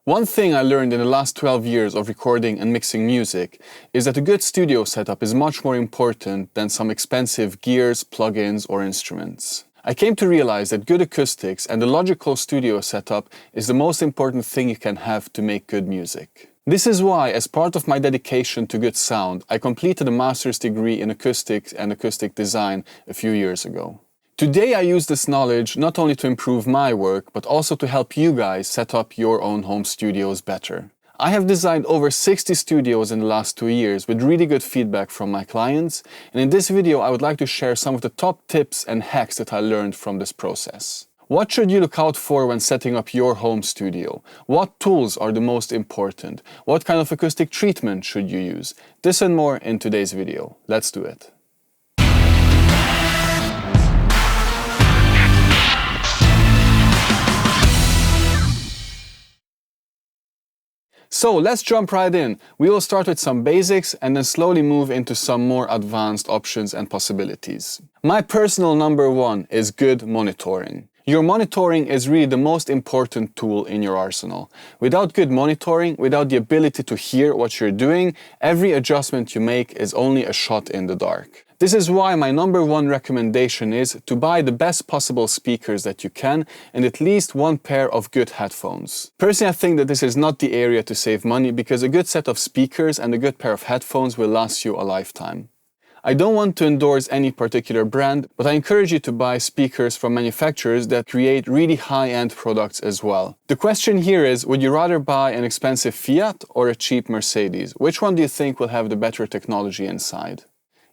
One thing I learned in the last 12 years of recording and mixing music is that a good studio setup is much more important than some expensive gears, plugins, or instruments. I came to realize that good acoustics and a logical studio setup is the most important thing you can have to make good music. This is why, as part of my dedication to good sound, I completed a master's degree in acoustics and acoustic design a few years ago. Today I use this knowledge not only to improve my work, but also to help you guys set up your own home studios better. I have designed over 60 studios in the last 2 years with really good feedback from my clients, and in this video I would like to share some of the top tips and hacks that I learned from this process. What should you look out for when setting up your home studio? What tools are the most important? What kind of acoustic treatment should you use? This and more in today's video. Let's do it. So let's jump right in. We will start with some basics and then slowly move into some more advanced options and possibilities. My personal number one is good monitoring. Your monitoring is really the most important tool in your arsenal. Without good monitoring, without the ability to hear what you're doing, every adjustment you make is only a shot in the dark. This is why my number one recommendation is to buy the best possible speakers that you can and at least one pair of good headphones. Personally, I think that this is not the area to save money because a good set of speakers and a good pair of headphones will last you a lifetime. I don't want to endorse any particular brand, but I encourage you to buy speakers from manufacturers that create really high-end products as well. The question here is, would you rather buy an expensive Fiat or a cheap Mercedes? Which one do you think will have the better technology inside?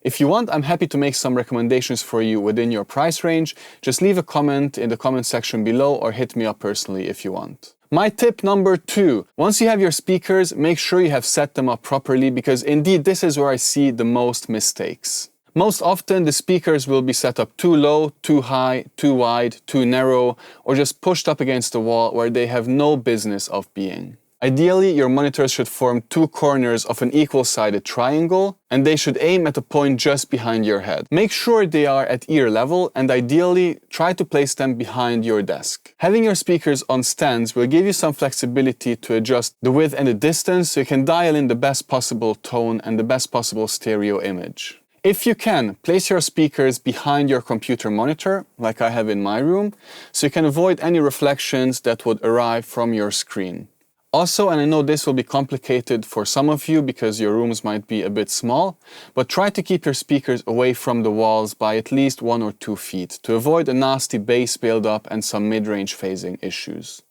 If you want, I'm happy to make some recommendations for you within your price range. Just leave a comment in the comment section below or hit me up personally if you want. My tip number 2, once you have your speakers, make sure you have set them up properly because indeed this is where I see the most mistakes. Most often the speakers will be set up too low, too high, too wide, too narrow, or just pushed up against the wall where they have no business of being. Ideally, your monitors should form two corners of an equal-sided triangle, and they should aim at a point just behind your head. Make sure they are at ear level, and ideally, try to place them behind your desk. Having your speakers on stands will give you some flexibility to adjust the width and the distance so you can dial in the best possible tone and the best possible stereo image. If you can, place your speakers behind your computer monitor, like I have in my room, so you can avoid any reflections that would arrive from your screen. Also, and I know this will be complicated for some of you because your rooms might be a bit small, but try to keep your speakers away from the walls by at least 1 or 2 feet to avoid a nasty bass buildup and some mid-range phasing issues.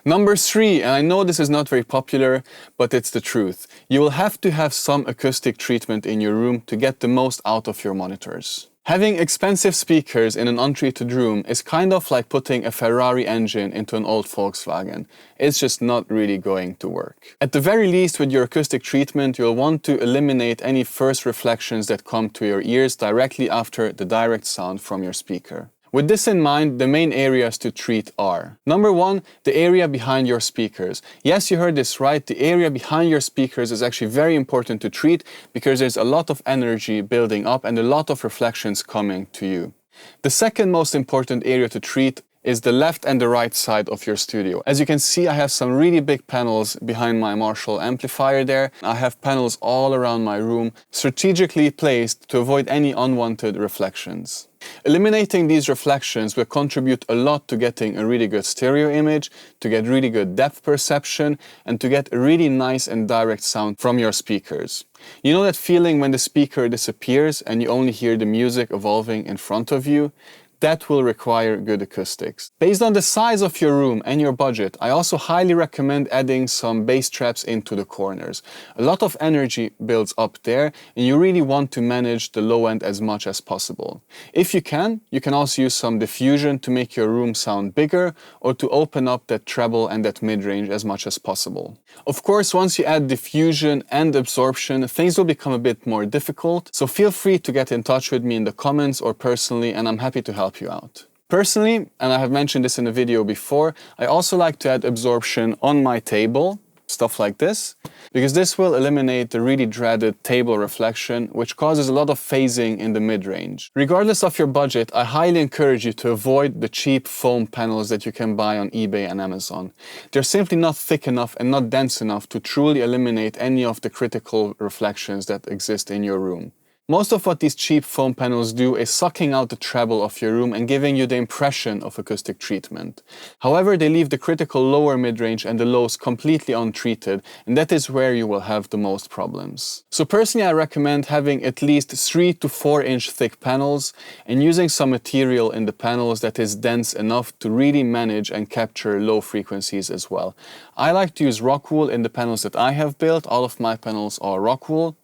Number 3, and I know this is not very popular, but it's the truth. You will have to have some acoustic treatment in your room to get the most out of your monitors. Having expensive speakers in an untreated room is kind of like putting a Ferrari engine into an old Volkswagen. It's just not really going to work. At the very least, with your acoustic treatment, you'll want to eliminate any first reflections that come to your ears directly after the direct sound from your speaker. With this in mind, the main areas to treat are: number 1, the area behind your speakers. Yes, you heard this right, the area behind your speakers is actually very important to treat because there's a lot of energy building up and a lot of reflections coming to you. The second most important area to treat is the left and the right side of your studio. As you can see, I have some really big panels behind my Marshall amplifier there. I have panels all around my room, strategically placed to avoid any unwanted reflections. Eliminating these reflections will contribute a lot to getting a really good stereo image, to get really good depth perception, and to get a really nice and direct sound from your speakers. You know that feeling when the speaker disappears and you only hear the music evolving in front of you? That will require good acoustics. Based on the size of your room and your budget, I also highly recommend adding some bass traps into the corners. A lot of energy builds up there and you really want to manage the low end as much as possible. If you can also use some diffusion to make your room sound bigger or to open up that treble and that mid-range as much as possible. Of course, once you add diffusion and absorption, things will become a bit more difficult, so feel free to get in touch with me in the comments or personally, and I'm happy to help you out. Personally, and I have mentioned this in a video before, I also like to add absorption on my table, stuff like this, because this will eliminate the really dreaded table reflection, which causes a lot of phasing in the mid-range. Regardless of your budget, I highly encourage you to avoid the cheap foam panels that you can buy on eBay and Amazon. They're simply not thick enough and not dense enough to truly eliminate any of the critical reflections that exist in your room. Most of what these cheap foam panels do is sucking out the treble of your room and giving you the impression of acoustic treatment. However, they leave the critical lower mid-range and the lows completely untreated, and that is where you will have the most problems. So personally, I recommend having at least 3 to 4 inch thick panels and using some material in the panels that is dense enough to really manage and capture low frequencies as well. I like to use rock wool in the panels that I have built. All of my panels are rock wool.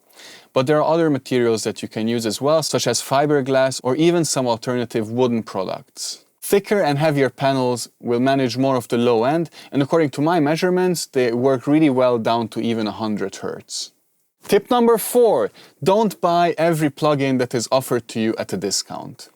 But there are other materials that you can use as well, such as fiberglass or even some alternative wooden products. Thicker and heavier panels will manage more of the low end, and according to my measurements, they work really well down to even 100 Hz. Tip number 4, don't buy every plugin that is offered to you at a discount.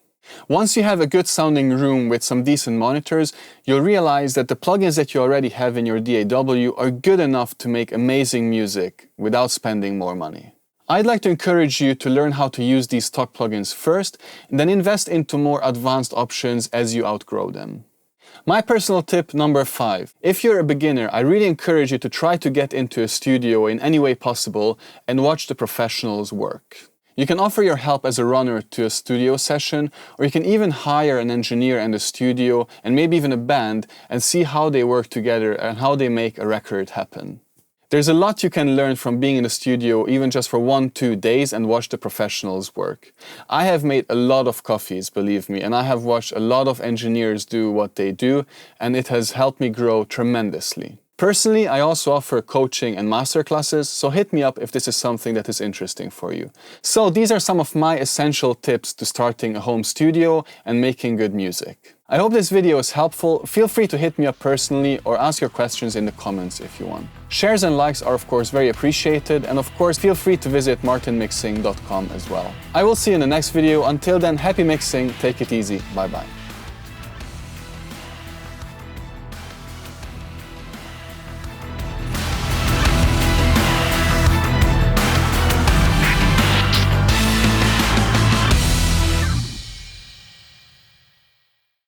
Once you have a good sounding room with some decent monitors, you'll realize that the plugins that you already have in your DAW are good enough to make amazing music without spending more money. I'd like to encourage you to learn how to use these stock plugins first, and then invest into more advanced options as you outgrow them. My personal tip number 5. If you're a beginner, I really encourage you to try to get into a studio in any way possible and watch the professionals work. You can offer your help as a runner to a studio session, or you can even hire an engineer and a studio, and maybe even a band, and see how they work together and how they make a record happen. There's a lot you can learn from being in the studio even just for 1-2 days and watch the professionals work. I have made a lot of coffees, believe me, and I have watched a lot of engineers do what they do, and it has helped me grow tremendously. Personally, I also offer coaching and masterclasses, so hit me up if this is something that is interesting for you. So these are some of my essential tips to starting a home studio and making good music. I hope this video is helpful. Feel free to hit me up personally or ask your questions in the comments if you want. Shares and likes are of course very appreciated, and of course feel free to visit martinmixing.com as well. I will see you in the next video. Until then, happy mixing, take it easy, bye bye.